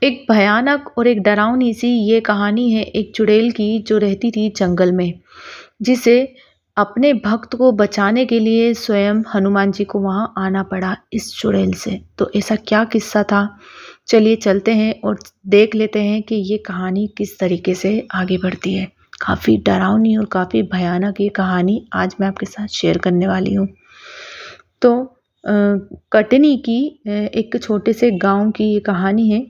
एक भयानक और एक डरावनी सी ये कहानी है एक चुड़ैल की जो रहती थी जंगल में, जिसे अपने भक्त को बचाने के लिए स्वयं हनुमान जी को वहाँ आना पड़ा इस चुड़ैल से। तो ऐसा क्या किस्सा था? चलिए चलते हैं और देख लेते हैं कि ये कहानी किस तरीके से आगे बढ़ती है। काफ़ी डरावनी और काफ़ी भयानक ये कहानी आज मैं आपके साथ शेयर करने वाली हूँ। तो कटनी की एक छोटे से गाँव की ये कहानी है।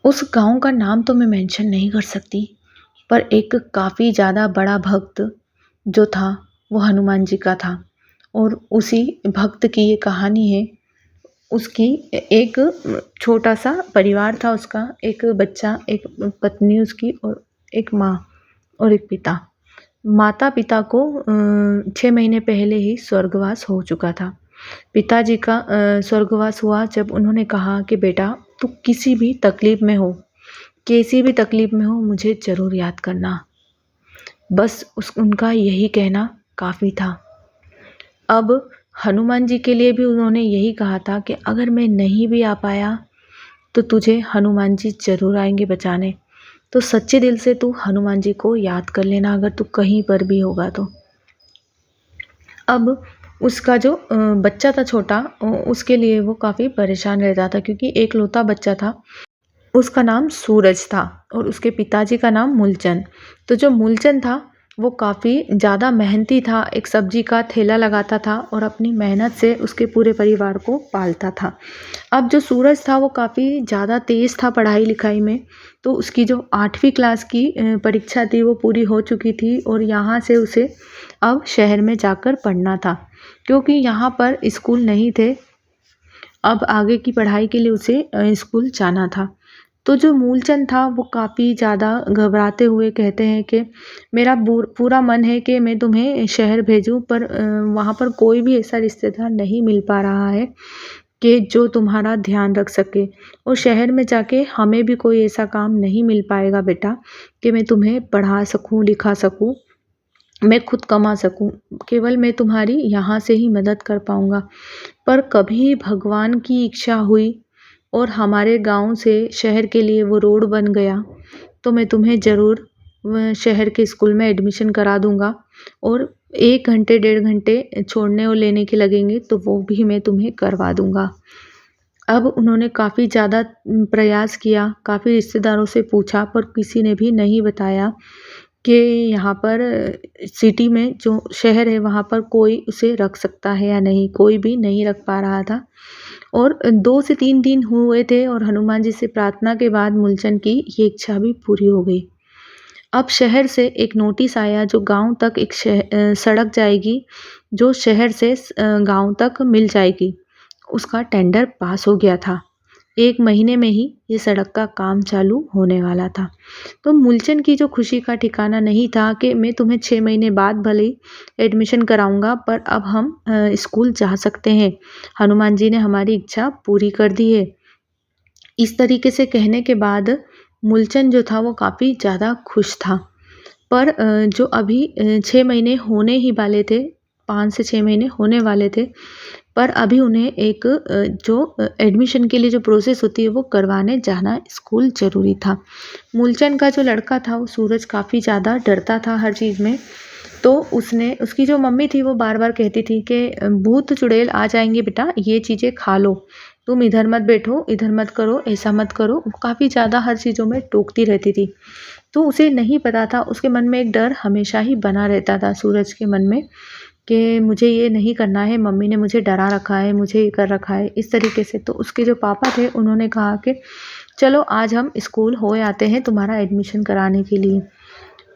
उस गाँव का नाम तो मैं मेंशन नहीं कर सकती, पर एक काफ़ी ज़्यादा बड़ा भक्त जो था, वो हनुमान जी का था और उसी भक्त की ये कहानी है। उसकी एक छोटा-सा परिवार था उसका, एक बच्चा, एक पत्नी उसकी और एक माँ और एक पिता। माता-पिता को 6 महीने पहले ही स्वर्गवास हो चुका था। पिताजी का स्वर्गवास हुआ जब उन्होंने कहा कि बेटा तू किसी भी तकलीफ़ में हो, कैसी भी तकलीफ़ में हो मुझे ज़रूर याद करना। बस उनका यही कहना काफ़ी था। अब हनुमान जी के लिए भी उन्होंने यही कहा था कि अगर मैं नहीं भी आ पाया तो तुझे हनुमान जी ज़रूर आएँगे बचाने। तो सच्चे दिल से तू हनुमान जी को याद कर लेना अगर तू कहीं पर भी होगा तो। अब उसका जो बच्चा था छोटा उसके लिए वो काफ़ी परेशान रहता था क्योंकि एकलौता बच्चा था। उसका नाम सूरज था और उसके पिताजी का नाम मूलचंद। तो जो मूलचंद था वो काफ़ी ज़्यादा मेहनती था, एक सब्जी का ठेला लगाता था और अपनी मेहनत से उसके पूरे परिवार को पालता था। अब जो सूरज था वो काफ़ी ज़्यादा तेज़ था पढ़ाई-लिखाई में, तो उसकी जो 8वीं क्लास की परीक्षा थी वो पूरी हो चुकी थी और यहाँ से उसे अब शहर में जाकर पढ़ना था, क्योंकि यहाँ पर स्कूल नहीं थे। अब आगे की पढ़ाई के लिए उसे स्कूल जाना था। तो जो मूलचंद था वो काफ़ी ज़्यादा घबराते हुए कहते हैं कि मेरा पूरा मन है कि मैं तुम्हें शहर भेजूँ पर वहाँ पर कोई भी ऐसा रिश्तेदार नहीं मिल पा रहा है कि जो तुम्हारा ध्यान रख सके और शहर में जाके हमें भी कोई ऐसा काम नहीं मिल पाएगा बेटा कि मैं तुम्हें पढ़ा सकूँ, लिखा सकूँ, मैं खुद कमा सकूँ। केवल मैं तुम्हारी यहाँ से ही मदद कर पाऊँगा। पर कभी भगवान की इच्छा हुई और हमारे गाँव से शहर के लिए वो रोड बन गया, तो मैं तुम्हें ज़रूर शहर के स्कूल में एडमिशन करा दूँगा और 1 घंटे, डेढ़ घंटे छोड़ने और लेने के लगेंगे, तो वो भी मैं तुम्हें करवा दूँगा। अब उन्होंने काफ़ी ज़्यादा प्रयास किया, काफ़ी रिश्तेदारों से पूछा, पर किसी ने भी नहीं बताया कि यहाँ पर सिटी में जो शहर है, वहाँ पर कोई उसे रख सकता है या नहीं, कोई भी नहीं रख पा रहा था। और 2 से 3 दिन हुए थे और हनुमान जी से प्रार्थना के बाद मूलचंद की ये इच्छा भी पूरी हो गई। अब शहर से एक नोटिस आया जो गाँव तक एक सड़क जाएगी, जो शहर से गाँव तक मिल जाएगी। उसका टेंडर पास हो गया था। 1 महीने में ही ये सड़क का काम चालू होने वाला था। तो मूलचंद की जो खुशी का ठिकाना नहीं था कि मैं तुम्हें 6 महीने बाद भले ही एडमिशन कराऊँगा पर अब हम स्कूल जा सकते हैं। हनुमान जी ने हमारी इच्छा पूरी कर दी है। इस तरीके से कहने के बाद मूलचंद जो था वो काफ़ी ज़्यादा खुश था। पर जो अभी 6 महीने होने ही वाले थे, 5 से 6 महीने होने वाले थे, पर अभी उन्हें एक जो एडमिशन के लिए जो प्रोसेस होती है वो करवाने जाना स्कूल ज़रूरी था। मूलचंद का जो लड़का था वो सूरज काफ़ी ज़्यादा डरता था हर चीज़ में, तो उसकी जो मम्मी थी वो बार-बार कहती थी कि भूत चुड़ैल आ जाएँगे बेटा, ये चीज़ें खा लो, तुम इधर मत बैठो, इधर मत करो, ऐसा मत करो। वो काफ़ी ज़्यादा हर चीज़ों में टोकती रहती थी। तो उसे नहीं पता था, उसके मन में एक डर हमेशा ही बना रहता था सूरज के मन में कि मुझे ये नहीं करना है, मम्मी ने मुझे डरा रखा है, मुझे ये कर रखा है, इस तरीके से। तो उसके जो पापा थे उन्होंने कहा कि चलो आज हम स्कूल होए आते हैं तुम्हारा एडमिशन कराने के लिए।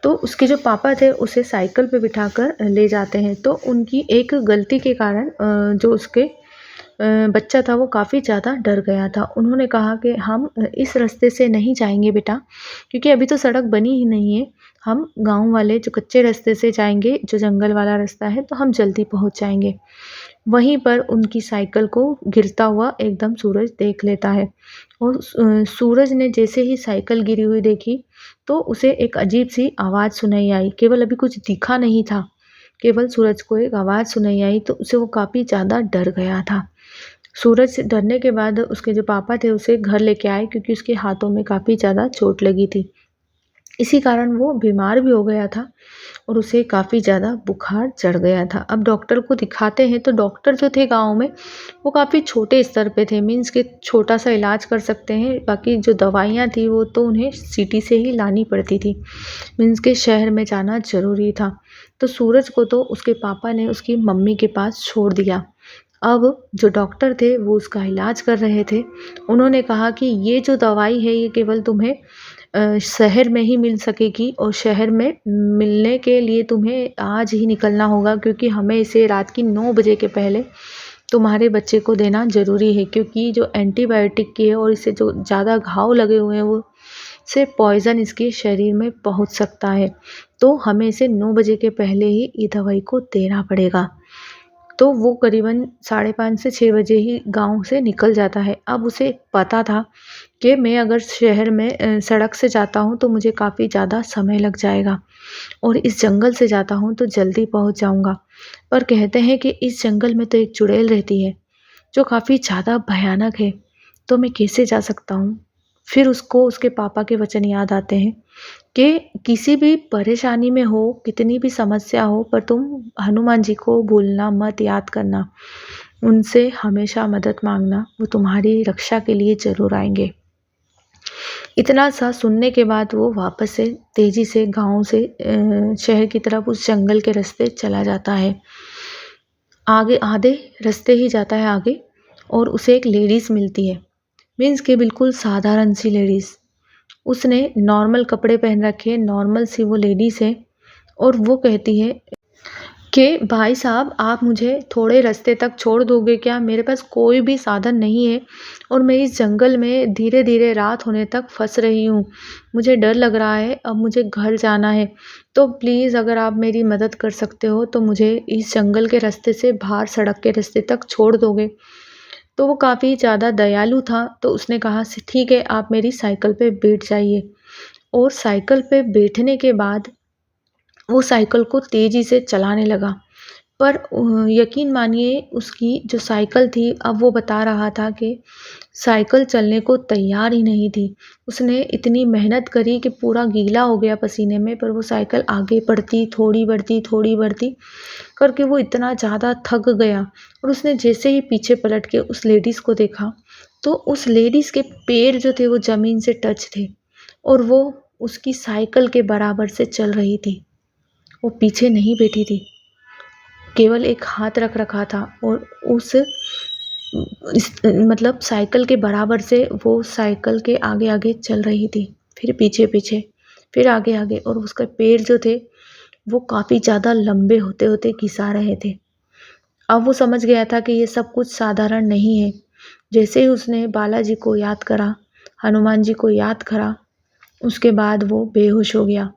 तो उसके जो पापा थे उसे साइकिल पे बिठाकर ले जाते हैं। तो उनकी एक गलती के कारण जो उसके बच्चा था वो काफ़ी ज़्यादा डर गया था। उन्होंने कहा कि हम इस रास्ते से नहीं जाएँगे बेटा, क्योंकि अभी तो सड़क बनी ही नहीं है। हम गाँव वाले जो कच्चे रास्ते से जाएँगे, जो जंगल वाला रास्ता है, तो हम जल्दी पहुँच जाएँगे। वहीं पर उनकी साइकिल को गिरता हुआ एकदम सूरज देख लेता है और सूरज ने जैसे ही साइकिल गिरी हुई देखी, तो उसे एक अजीब-सी आवाज़ सुनाई आई। केवल अभी कुछ दिखा नहीं था, केवल सूरज को एक आवाज़ सुनाई आई, तो उसे वो काफ़ी ज़्यादा डर गया था। सूरज डरने के बाद उसके जो पापा थे उसे घर लेके आए, क्योंकि उसके हाथों में काफ़ी ज़्यादा चोट लगी थी। इसी कारण वो बीमार भी हो गया था और उसे काफ़ी ज़्यादा बुखार चढ़ गया था। अब डॉक्टर को दिखाते हैं तो डॉक्टर जो थे गाँव में, वो काफ़ी छोटे स्तर पे थे, मीन्स कि छोटा-सा इलाज कर सकते हैं, बाकी जो दवाइयाँ थी वो तो उन्हें सिटी से ही लानी पड़ती थी, मीन्स कि शहर में जाना ज़रूरी था। तो सूरज को तो उसके पापा ने उसकी मम्मी के पास छोड़ दिया। अब जो डॉक्टर थे वो उसका इलाज कर रहे थे। उन्होंने कहा कि ये जो दवाई है ये केवल तुम्हें शहर में ही मिल सकेगी, और शहर में मिलने के लिए तुम्हें आज ही निकलना होगा, क्योंकि हमें इसे रात की 9 बजे के पहले तुम्हारे बच्चे को देना ज़रूरी है, क्योंकि जो एंटीबायोटिक की है और इससे जो ज़्यादा घाव लगे हुए हैं वो से पॉइज़न इसके शरीर में पहुंच सकता है। तो हमें इसे 9 बजे के पहले ही ये दवाई को देना पड़ेगा। तो वो करीबन 5:30 से 6 बजे ही गाँव से निकल जाता है। अब उसे पता था कि मैं अगर शहर में सड़क से जाता हूँ तो मुझे काफ़ी ज़्यादा समय लग जाएगा, और इस जंगल से जाता हूँ तो जल्दी पहुँच जाऊँगा। पर कहते हैं कि इस जंगल में तो एक चुड़ैल रहती है, जो काफ़ी ज़्यादा भयानक है, तो मैं कैसे जा सकता हूँ? फिर उसको उसके पापा के वचन याद आते हैं कि किसी भी परेशानी में हो, कितनी भी समस्या हो, पर तुम हनुमान जी को भूलना मत, याद करना। उनसे हमेशा मदद माँगना, वो तुम्हारी रक्षा के लिए ज़रूर आएँगे। इतना सा सुनने के बाद वो वापस से तेज़ी से गाँव से शहर की तरफ उस जंगल के रास्ते चला जाता है। आगे आधे रास्ते ही जाता है आगे, और उसे एक लेडीज़ मिलती है, मीन्स कि बिल्कुल साधारण सी लेडीज़। उसने नॉर्मल कपड़े पहन रखे हैं, नॉर्मल सी वो लेडीज़ है, और वो कहती है कि भाई साहब आप मुझे थोड़े रास्ते तक छोड़ दोगे क्या? मेरे पास कोई भी साधन नहीं है और मैं इस जंगल में धीरे-धीरे रात होने तक फँस रही हूँ। मुझे डर लग रहा है, अब मुझे घर जाना है। तो प्लीज़ अगर आप मेरी मदद कर सकते हो तो मुझे इस जंगल के रास्ते से बाहर सड़क के रास्ते तक छोड़ दोगे? तो वो काफ़ी ज़्यादा दयालु था, तो उसने कहा स ठीक है, आप मेरी साइकिल पे बैठ जाइए। और साइकिल पे बैठने के बाद वो साइकिल को तेज़ी से चलाने लगा। पर यकीन मानिए उसकी जो साइकिल थी, अब वो बता रहा था कि साइकिल चलने को तैयार ही नहीं थी। उसने इतनी मेहनत करी कि पूरा गीला हो गया पसीने में, पर वो साइकिल आगे बढ़ती, थोड़ी बढ़ती करके वो इतना ज़्यादा थक गया, और उसने जैसे ही पीछे पलट के उस लेडीज़ को देखा, तो उस लेडीज़ के पैर जो थे वो ज़मीन से टच थे, और वो उसकी साइकिल के बराबर से चल रही थी। वो पीछे नहीं बैठी थी, केवल एक हाथ रख रखा था, और उस इस मतलब साइकिल के बराबर से वो साइकिल के आगे-आगे चल रही थी, फिर पीछे-पीछे, फिर आगे-आगे, और उसके पैर जो थे वो काफ़ी ज़्यादा लंबे होते-होते घिसा रहे थे। अब वो समझ गया था कि ये सब कुछ साधारण नहीं है। जैसे ही उसने बालाजी को याद करा, हनुमान जी को याद करा, उसके बाद वो बेहोश हो गया।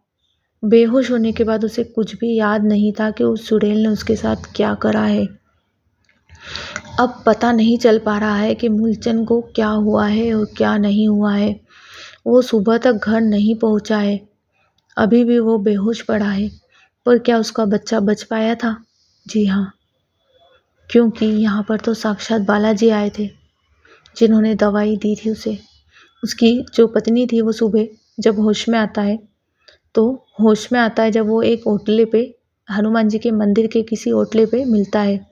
बेहोश होने के बाद उसे कुछ भी याद नहीं था कि उस चुड़ैल ने उसके साथ क्या करा है। अब पता नहीं चल पा रहा है कि मूलचंद को क्या हुआ है और क्या नहीं हुआ है। वो सुबह तक घर नहीं पहुंचा है, अभी भी वो बेहोश पड़ा है। पर क्या उसका बच्चा बच पाया था? जी हाँ, क्योंकि यहाँ पर तो साक्षात बालाजी आए थे, जिन्होंने दवाई दी थी उसे। उसकी जो पत्नी थी वो सुबह जब होश में आता है, तो होश में आता है जब वो एक ओटले पे, हनुमान जी के मंदिर के किसी ओटले पे मिलता है।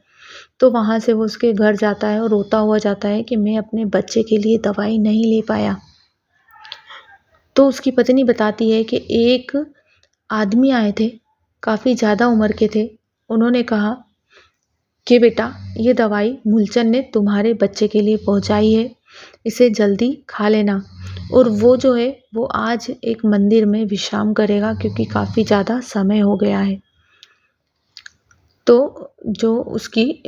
तो वहाँ से वो उसके घर जाता है और रोता हुआ जाता है कि मैं अपने बच्चे के लिए दवाई नहीं ले पाया। तो उसकी पत्नी बताती है कि एक आदमी आए थे, काफ़ी ज़्यादा उम्र के थे। उन्होंने कहा कि बेटा, ये दवाई मूलचंद ने तुम्हारे बच्चे के लिए पहुँचाई है, इसे जल्दी खा लेना। और वो जो है वो आज एक मंदिर में विश्राम करेगा, क्योंकि काफ़ी ज़्यादा समय हो गया है। तो जो उसकी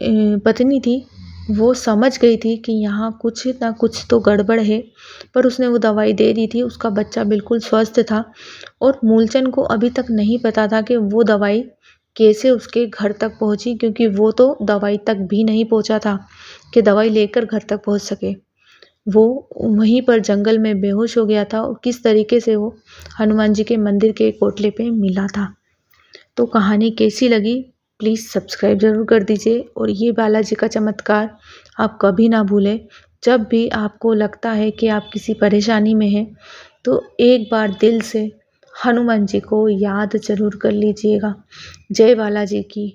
पत्नी थी, वो समझ गई थी कि यहाँ कुछ ना कुछ तो गड़बड़ है, पर उसने वो दवाई दे दी थी। उसका बच्चा बिल्कुल स्वस्थ था, और मूलचंद को अभी तक नहीं पता था कि वो दवाई कैसे उसके घर तक पहुँची, क्योंकि वो तो दवाई तक भी नहीं पहुँचा था कि दवाई लेकर घर तक पहुँच सके। वो वहीं पर जंगल में बेहोश हो गया था, और किस तरीके से वो हनुमान जी के मंदिर के कोटले पे मिला था। तो कहानी कैसी लगी प्लीज़ सब्सक्राइब ज़रूर कर दीजिए और ये बालाजी का चमत्कार आप कभी ना भूलें। जब भी आपको लगता है कि आप किसी परेशानी में हैं, तो एक बार दिल से हनुमान जी को याद ज़रूर कर लीजिएगा। जय बालाजी की।